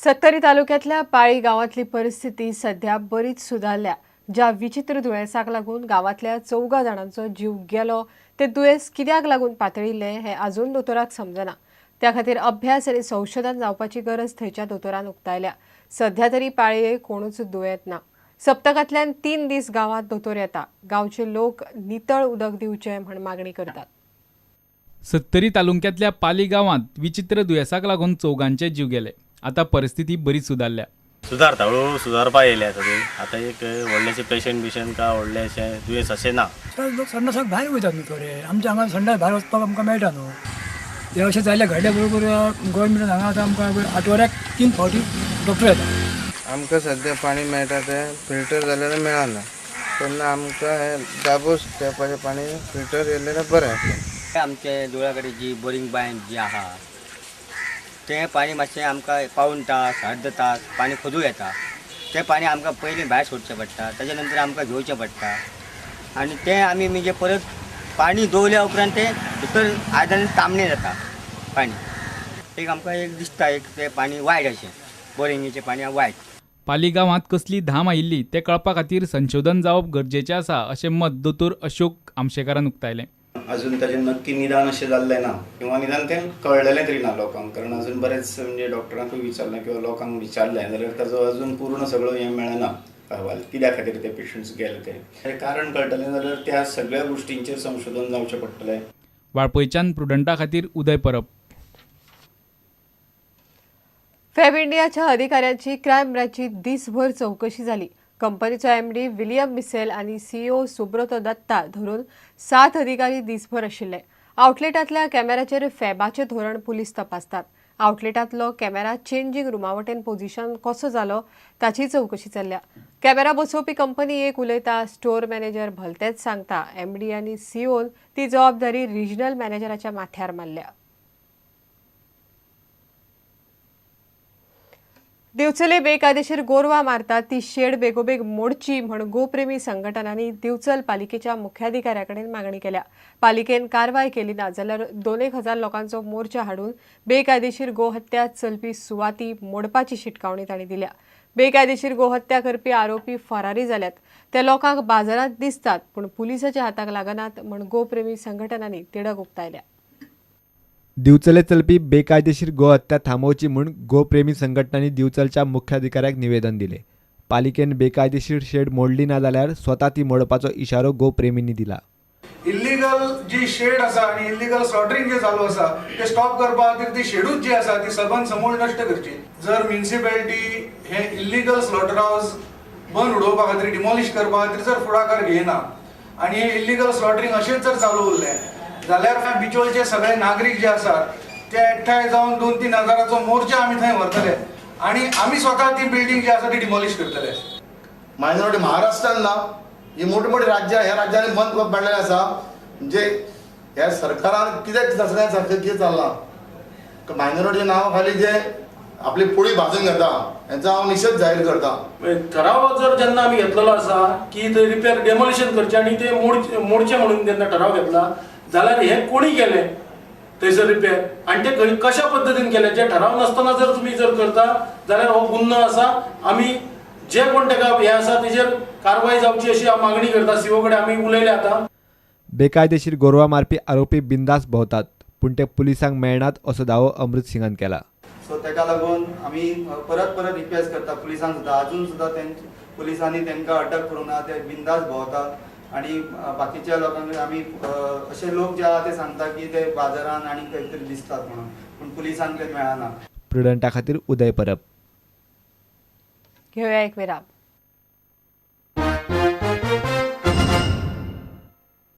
सत्तरी तालुक्यातल्या पाळी गावातली परिस्थिती सध्या बरीच सुधारल्या। ज्या विचित्र दुयेंसाक लागून गावातल्या 14 जणांचो जीव गेलो ते दुयेंस कित्याक लागून पातळिल्ले हे अजून दोतोराक समजना। त्या खातीर अभ्यास आनी संशोधन जावपाची गरज थंयच्या दोतोरान उक्तायल्या। सध्या तरी पाळयेक कोणूच दुयेंत ना। सप्तकांतल्यान 3 दीस गावात दोतोर येता। गांवचे लोक नितळ उदक दिवचे म्हण मागणी करतात। सत्तरी तालुक्यातल्या पाली गावात विचित्र दुयेंसाक लागून 14 जीव गेले। आता परिस्थिती बरीच सुधारल्या। सुधारता हळूहळू सुधारपा येयल्या आता एक व्हडलेशे पेशंट का व्हडलेशे दुयेंस अशें ना। लोक संडासाक भायर वयतात न्हू थोडे, आमच्या हांगा संडास भायर वचपाक आमकां मेळटा न्हू। हे अशें जाल्ल्या घडल्या बरोबर गोवोरमेंटान हांगा आतां आमकां आठवड्याक 3 फावटी डॉक्टर येता। आमकां सद्या पाणी मेळटा तें फिल्टर जाल्यार मेळना, तेन्ना आमकां हे दाबूस पेवपाचें पाणी फिल्टर येयलेलें बरें। आमचे दोळ्या कडेन जी बोरींग बांय जी आहा तें पाणी मातशें आमकां पाऊण तास अर्द तास पाणी खोदूं येता। तें पाणी आमकां पयलीं भायर सोडचें पडटा, ताच्या नंतर आमकां घेवचें पडटा आनी तें आमी म्हणजे परत पाणी दवरल्या उपरांत तें भितर आयदनान तामणें जाता पाणी। एक आमकां एक दिसता एक तें पाणी वायट अशें, बोरिंगेचें पाणी वायट। पाली गावात कसली धाम आयिल्ली ते कळपा खातीर संशोधन जावप गरजेचें आसा अशें मत दोतोर अशोक आमशेकारान उक्तायलें। अजून ताजें नक्की निदान अशें जाल्लें ना किंवा निदान तें कळलेलें तरी ना लोकांक, कारण अजून बरेच म्हणजे डॉक्टरांकूय विचारलें किंवा लोकांक विचारलें जाल्यार ताजो अजून पूर्ण सगळो हें मेळना अहवाल, कित्या खातीर ते पेशंट्स गेले तें कारण कळटलें जाल्यार त्या सगळ्या गोश्टींचेर संशोधन जावचें पडटलें। वाळपयच्यान प्रुडंटा खातीर उदय परब। फॅब इंडियाच्या अधिकाऱ्यांची क्रायम ब्रँचची दिसभर चौकशी जाली। कंपनीचो एमडी विलियम मिसेल आणि सीईओ सुब्रतो दत्ता धरून 7 अधिकारी दिसभर आशिल्ले। आउटलेटांतल्या कॅमेराचेर फॅबाचें धोरण पुलीस तपासतात। आउटलेटांतलो कॅमेरा चेंजिंग रुमावटेन पोझिशन कसो जालो ताची चौकशी चल्ल्या। कॅमेरा बसोवपी कंपनी एक उलयता, स्टोर मॅनेजर भलतेच सांगता। एमडी आनी सीईओन ती जबाबदारी रिजनल मॅनेजराच्या माथ्यार मारल्या। दिवचले बेकायदेशीर गोरवां मारतात ती शेड बेगोबेग मोडची म्हण गोप्रेमी संघटनांनी दिवचल पालिकेच्या मुख्याधिकाऱ्याकडेन मागणी केल्या। पालिकेन कारवाय केली ना जाल्यार 2,000 लोकांचो मोर्चा हाडून बेकायदेशीर गोहत्या चलपी सुवाती मोडपाची शिटकावणी तांणी दिल्या। बेकायदेशीर गोहत्या करपी आरोपी फरारी जाल्यात। ते लोकांक बाजारात दिसतात पूण पुलिसाच्या हाताक लागनात म्हण गोप्रेमी संघटनांनी तिडक उक्तायल्या। दिवचले चलपी बेकायदेशीर गोहत्या थांबोवची म्हूण गोप्रेमी संघटनांनी दिवचलच्या मुख्याधिकाऱ्याक निवेदन दिले। पालिकेन बेकायदेशीर शेड मोडली ना जाल्यार स्वता ती मोडपाचो इशारो गोप्रेमींनी दिला। इल्लीगल जी शेड आसा आणि इल्लीगल स्लॉटरिंग जे चालू आसा ते स्टॉप करपा खातीर ती शेडूच जी आसा ती सबंद समूळ नश्ट करची। जर म्युनिसिपॅलिटी हे इल्लीगल स्लॉटर हाऊस बंद उडोवपा खातीर डिमॉलिश करपा खातीर जर फुडाकार घेयना आणि हे इल्लीगल स्लॉटरिंग अशेंच जर चालू उरलें जाल्यार बिचोलचे सगळे नागरीक जे आसात ते एकठांय जावन 2-3 हजाराचो मोर्चा आमी थंय व्हरतले आणि आमी स्वता ती बिल्डिंग जी आसा ती डिमॉलिश करतले। मायनॉरिटी महाराष्ट्रान ना ही मोठी मोठी राज्य ह्या राज्यांनी बंद पडलेले आसा, म्हणजे ह्या सरकारान कित्याक दसण्यासारखें कितें चल्लां मायनॉरिटी नांवा खाली जे आपली पोळी भाजून घेता हेंचो हांव निशेध जाहीर करता। ठराव जर जेन्ना आमी घेतलेलो आसा की ते रिपेअर डेमोलिशन करचे आणि ते मोडचे म्हणून जेन्ना ठराव घेतला जाल्यार हे कोणी केले थंयसर रिपेअर आणि ते कशा पद्दतीन केले जे ठराव नसताना जर तुम्ही जर करता जाल्यार हो गुन्हो आसा। आमी जे कोण ताका हे आसा तेजेर कारवाई जावची अशी मागणी करता। सीओ कडेन आमी उलयले आता। बेकायदेशीर गोरवां मारपी आरोपी बिंदास भोंवतात पूण ते पुलिसांक मेळनात असो दावो अमृत सिंगान केला। सो ताका लागून आमी परत रिक्वेस्ट करता पुलिसांक सुद्दां अजून सुद्दां पुलिसांनी तांकां अटक करूंक ना, ते बिंदास भोंवतात आणि बाकीच्या लोकांक आमी असे लोक जे आहा ते सांगता की ते बाजारान आणि खंय तरी दिसतात म्हणून, पण पुलिसांक ते मेळना। प्रुडंटा खातीर उदय परब। घेऊया एक विराम।